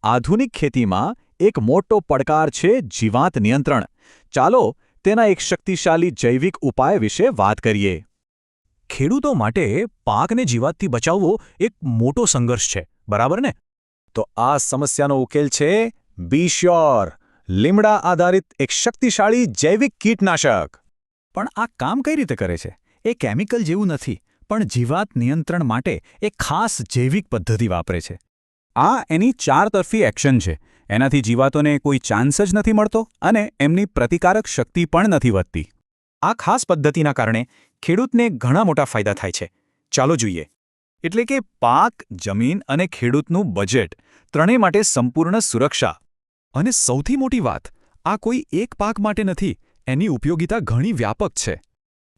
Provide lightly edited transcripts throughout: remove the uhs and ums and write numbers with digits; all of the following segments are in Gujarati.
આધુનિક ખેતીમાં એક મોટો પડકાર છે જીવાત નિયંત્રણ. ચાલો તેના એક શક્તિશાળી જૈવિક ઉપાય વિશે વાત કરીએ. ખેડૂતો માટે પાકને જીવાતથી બચાવવો એક મોટો સંઘર્ષ છે, બરાબર ને? તો આ સમસ્યાનો ઉકેલ છે બી શ્યોર, લીમડા આધારિત એક શક્તિશાળી જૈવિક કીટનાશક. પણ આ કામ કઈ રીતે કરે છે? એ કેમિકલ જેવું નથી, પણ જીવાત નિયંત્રણ માટે એક ખાસ જૈવિક પદ્ધતિ વાપરે છે. આ એની ચારતરફી એક્શન છે. એનાથી જીવાતોને કોઈ ચાન્સ જ નથી મળતો અને એમની પ્રતિકારક શક્તિ પણ નથી વધતી. આ ખાસ પદ્ધતિના કારણે ખેડૂતને ઘણા મોટા ફાયદા થાય છે. ચાલો જોઈએ. એટલે કે પાક, જમીન અને ખેડૂતનું બજેટ ત્રણેય માટે સંપૂર્ણ સુરક્ષા. અને સૌથી મોટી વાત, આ કોઈ એક પાક માટે નથી, એની ઉપયોગિતા ઘણી વ્યાપક છે.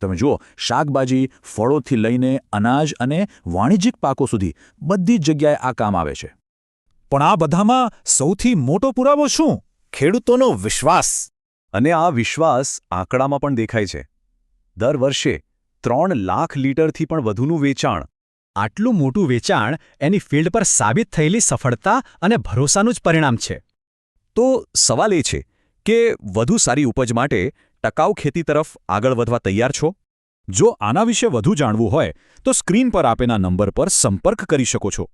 તમે જુઓ, શાકભાજી, ફળોથી લઈને અનાજ અને વાણિજ્યિક પાકો સુધી બધી જ જગ્યાએ આ કામ આવે છે. પણ આ બધામાં સૌથી મોટો પુરાવો શું? ખેડૂતોનો વિશ્વાસ. અને આ વિશ્વાસ આંકડામાં પણ દેખાય છે. દર વર્ષે 3 લાખ લીટરથી પણ વધુનું વેચાણ. આટલું મોટું વેચાણ એની ફિલ્ડ પર સાબિત થયેલી સફળતા અને ભરોસાનું જ પરિણામ છે. તો સવાલ એ છે કે વધુ સારી ઉપજ માટે ટકાઉ ખેતી તરફ આગળ વધવા તૈયાર છો? જો આના વિશે વધુ જાણવું હોય તો સ્ક્રીન પર આપેલા નંબર પર સંપર્ક કરી શકો છો.